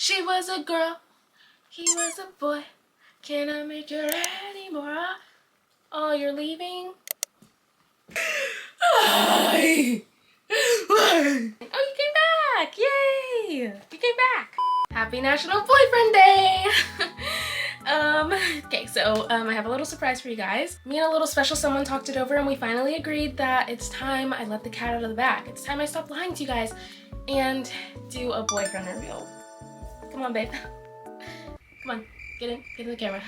She was a girl, he was a boy. Can I make her anymore? Oh, you're leaving? Hi. Oh, you came back! Yay! You came back! Happy National Boyfriend Day! Okay, so I have a little surprise for you guys. Me and a little special someone talked it over and we finally agreed that it's time I let the cat out of the bag. It's time I stop lying to you guys and do a boyfriend reveal. Come on, babe. Come on, get in the camera.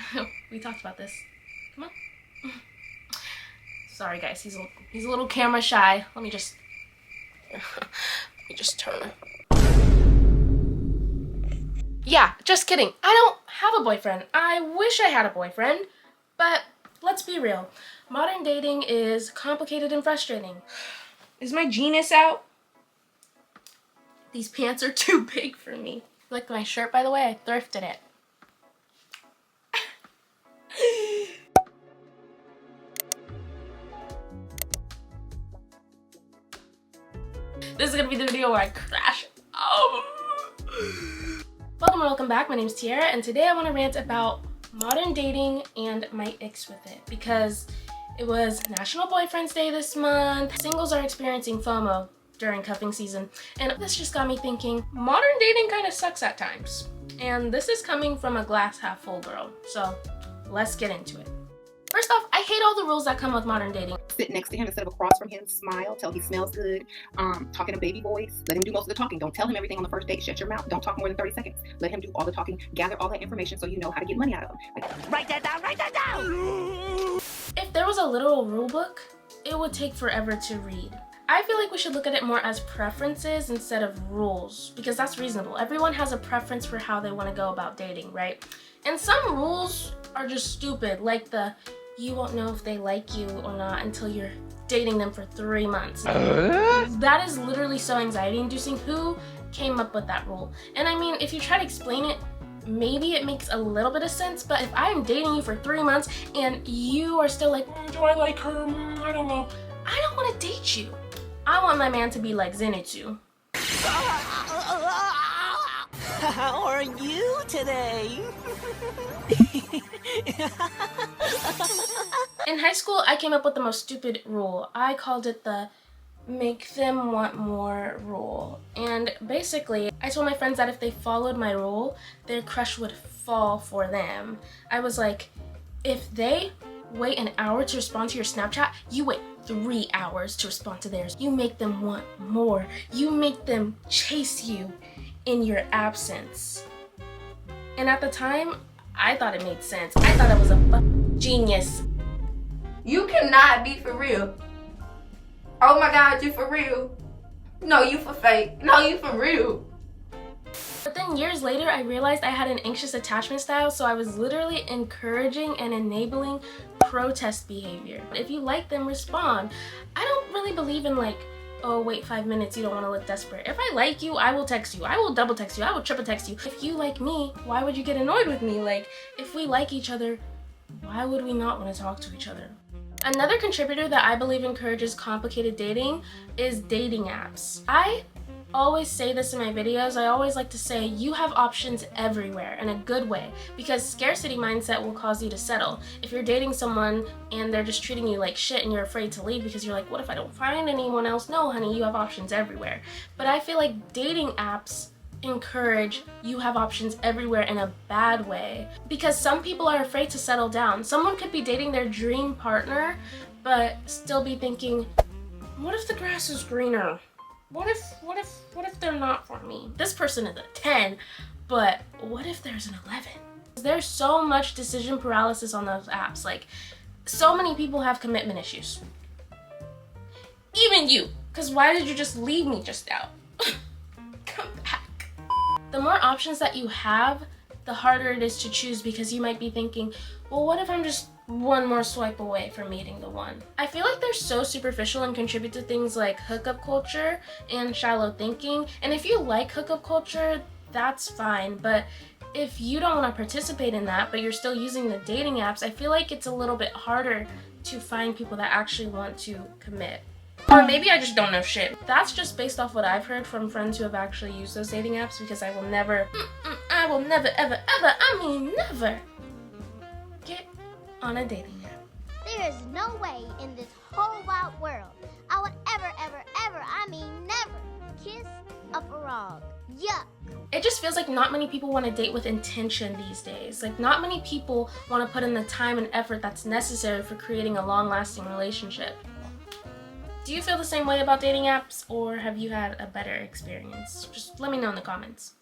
We talked about this. Come on. Sorry guys, he's a little camera shy. Let me just turn. Yeah, just kidding. I don't have a boyfriend. I wish I had a boyfriend, but let's be real. Modern dating is complicated and frustrating. Is my genius out? These pants are too big for me. Like my shirt, by the way, I thrifted it. This is gonna be the video where I crash. Oh. Welcome back. My name is Tiara, and today I want to rant about modern dating and my icks with it because it was National Boyfriend's Day this month. Singles are experiencing FOMO during cuffing season, and this just got me thinking, modern dating kind of sucks at times. And this is coming from a glass half full girl, so let's get into it. First off, I hate all the rules that come with modern dating. Sit next to him instead of across from him, smile, tell he smells good, talking in baby voice, let him do most of the talking. Don't tell him everything on the first date, shut your mouth, don't talk more than 30 seconds. Let him do all the talking, gather all that information so you know how to get money out of him. Write that down, write that down! If there was a literal rule book, it would take forever to read. I feel like we should look at it more as preferences instead of rules, because that's reasonable. Everyone has a preference for how they want to go about dating, right? And some rules are just stupid, like the you won't know if they like you or not until you're dating them for 3 months. That is literally so anxiety inducing. Who came up with that rule? And I mean, if you try to explain it, maybe it makes a little bit of sense, but if I'm dating you for 3 months and you are still like, do I like her? I don't know. I don't want to date you. I want my man to be like Zenitsu. How are you today? In high school, I came up with the most stupid rule. I called it the make them want more rule. And basically, I told my friends that if they followed my rule, their crush would fall for them. I was like, if they wait an hour to respond to your Snapchat, you wait 3 hours to respond to theirs. You make them want more. You make them chase you in your absence. And at the time, I thought it made sense. I thought I was a genius. You cannot be for real. Oh my God, you for real. No, you for fake. No, you for real. But then years later, I realized I had an anxious attachment style, so I was literally encouraging and enabling protest behavior. If you like them, respond. I don't really believe in like, oh, wait 5 minutes, you don't want to look desperate. If I like you, I will text you. I will double text you. I will triple text you. If you like me, why would you get annoyed with me? Like, if we like each other, why would we not want to talk to each other? Another contributor that I believe encourages complicated dating is dating apps. I always say this in my videos. I always like to say you have options everywhere in a good way, because scarcity mindset will cause you to settle. If you're dating someone and they're just treating you like shit and you're afraid to leave because you're like, what if I don't find anyone else? No, honey, you have options everywhere. But I feel like dating apps encourage you have options everywhere in a bad way, because some people are afraid to settle down. Someone could be dating their dream partner but still be thinking, what if the grass is greener? What if they're not for me? This person is a 10, but what if there's an 11? There's so much decision paralysis on those apps. Like, so many people have commitment issues. Even you, because why did you just leave me just now? Come back. The more options that you have, the harder it is to choose, because you might be thinking, well, what if I'm just one more swipe away from meeting the one? I feel like they're so superficial and contribute to things like hookup culture and shallow thinking. And if you like hookup culture, that's fine. But if you don't want to participate in that, but you're still using the dating apps, I feel like it's a little bit harder to find people that actually want to commit. Or maybe I just don't know shit. That's just based off what I've heard from friends who have actually used those dating apps, because I will never I will never, ever, ever, I mean never get on a dating app. There is no way in this whole wide world I would ever, ever, ever, I mean never, kiss a frog. Yuck. It just feels like not many people want to date with intention these days. Like, not many people want to put in the time and effort that's necessary for creating a long-lasting relationship. Do you feel the same way about dating apps, or have you had a better experience? Just let me know in the comments.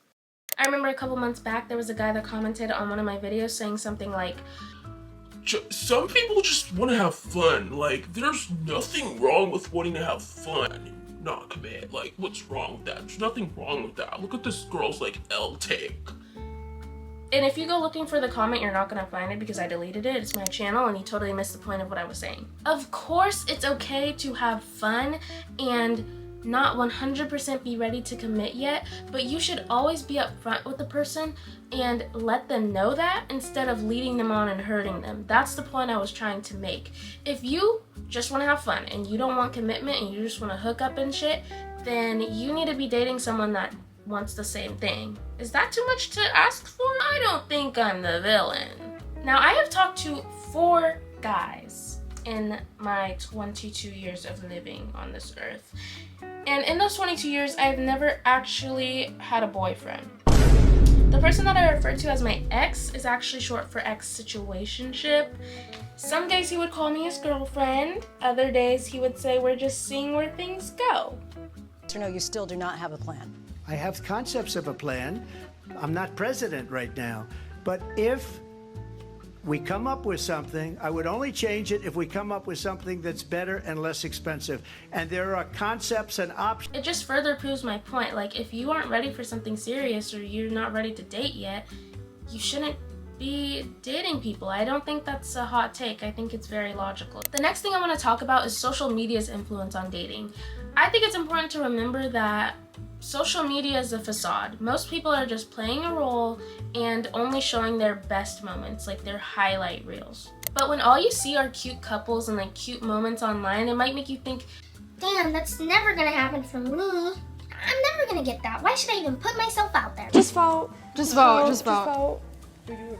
I remember a couple months back, there was a guy that commented on one of my videos saying something like, some people just want to have fun. Like, there's nothing wrong with wanting to have fun and not commit. Like, what's wrong with that? There's nothing wrong with that. Look at this girl's, like, L-take. and if you go looking for the comment, you're not gonna find it because I deleted it. It's my channel and you totally missed the point of what I was saying. Of course, it's okay to have fun and not 100% be ready to commit yet, but you should always be upfront with the person and let them know that instead of leading them on and hurting them. That's the point I was trying to make. If you just want to have fun and you don't want commitment and you just want to hook up and shit, then you need to be dating someone that wants the same thing. Is that too much to ask for? I don't think I'm the villain. Now, I have talked to 4 guys in my 22 years of living on this earth. And in those 22 years, I've never actually had a boyfriend. The person that I refer to as my ex is actually short for ex-situationship. Some days he would call me his girlfriend. Other days he would say we're just seeing where things go. So no, you still do not have a plan. I have concepts of a plan. I'm not president right now. But if we come up with something, I would only change it if we come up with something that's better and less expensive. And there are concepts and options. It just further proves my point. Like, if you aren't ready for something serious or you're not ready to date yet, you shouldn't be dating people. I don't think that's a hot take. I think it's very logical. The next thing I want to talk about is social media's influence on dating. I think it's important to remember that social media is a facade. Most people are just playing a role and only showing their best moments, like their highlight reels. But when all you see are cute couples and like cute moments online, it might make you think, Damn, that's never gonna happen for me. I'm never gonna get that. Why should I even put myself out there? Just vote. Just vote. Just vote.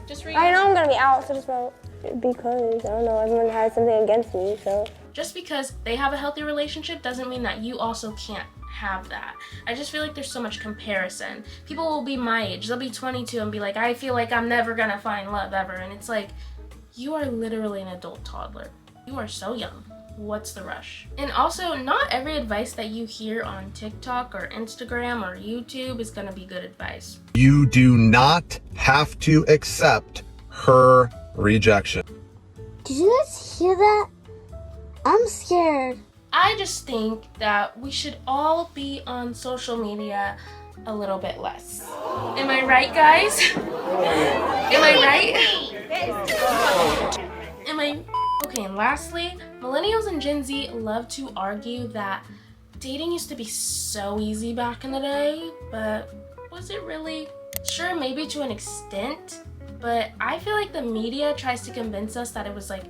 just read. I know I'm gonna be out, so just vote. Because, I don't know, everyone has something against me, so. Just because they have a healthy relationship doesn't mean that you also can't have that. I just feel like there's so much comparison. People will be my age, they'll be 22 and be like, I feel like I'm never gonna find love ever. And it's like, you are literally an adult toddler. You are so young. What's the rush? And also, not every advice that you hear on TikTok or Instagram or YouTube is gonna be good advice. You do not have to accept her rejection. Did you guys hear that? I'm scared. I just think that we should all be on social media a little bit less. Am I right, guys? Am I right? Am I? Okay, and lastly, millennials and Gen Z love to argue that dating used to be so easy back in the day, but was it really? Sure, maybe to an extent, but I feel like the media tries to convince us that it was like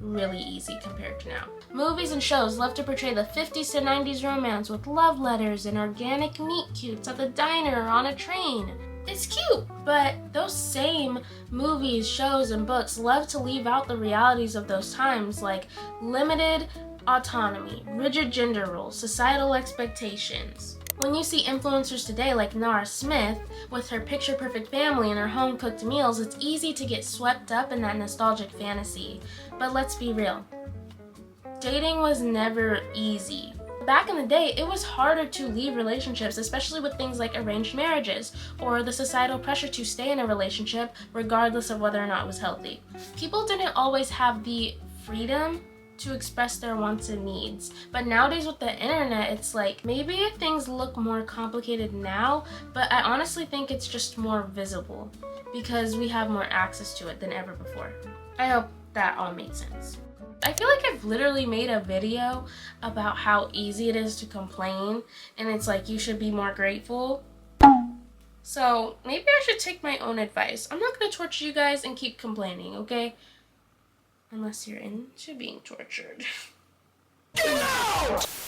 really easy compared to now. Movies and shows love to portray the 50s to 90s romance with love letters and organic meet cutes at the diner or on a train. It's cute, but those same movies, shows, and books love to leave out the realities of those times, like limited autonomy, rigid gender roles, societal expectations. When you see influencers today like Nara Smith with her picture-perfect family and her home-cooked meals, it's easy to get swept up in that nostalgic fantasy. But let's be real. Dating was never easy. Back in the day, it was harder to leave relationships, especially with things like arranged marriages or the societal pressure to stay in a relationship regardless of whether or not it was healthy. People didn't always have the freedom to express their wants and needs. But nowadays with the internet, it's like, maybe things look more complicated now, but I honestly think it's just more visible because we have more access to it than ever before. I hope that all made sense. I feel like I've literally made a video about how easy it is to complain, and it's like, you should be more grateful. So maybe I should take my own advice. I'm not gonna torture you guys and keep complaining, okay? Unless you're into being tortured.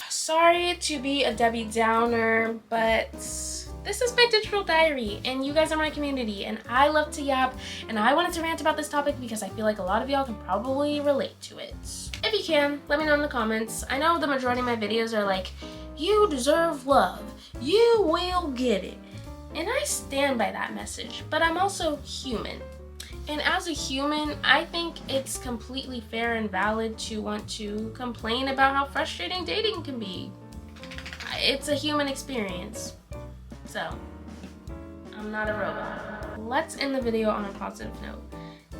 Sorry to be a Debbie Downer, but this is my digital diary and you guys are my community and I love to yap and I wanted to rant about this topic because I feel like a lot of y'all can probably relate to it. If you can, let me know in the comments. I know the majority of my videos are like, you deserve love, you will get it. And I stand by that message, but I'm also human. And as a human, I think it's completely fair and valid to want to complain about how frustrating dating can be. It's a human experience. So, I'm not a robot. Let's end the video on a positive note.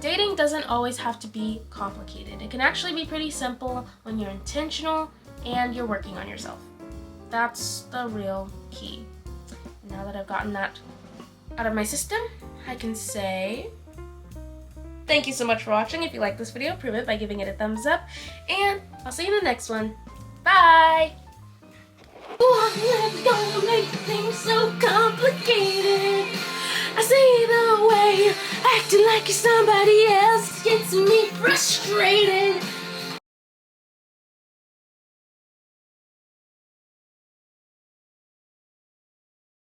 Dating doesn't always have to be complicated. It can actually be pretty simple when you're intentional and you're working on yourself. That's the real key. Now that I've gotten that out of my system, I can say thank you so much for watching. If you like this video, prove it by giving it a thumbs up. And I'll see you in the next one. Bye! Oh, don't make things so complicated. I see the way you're acting like you're somebody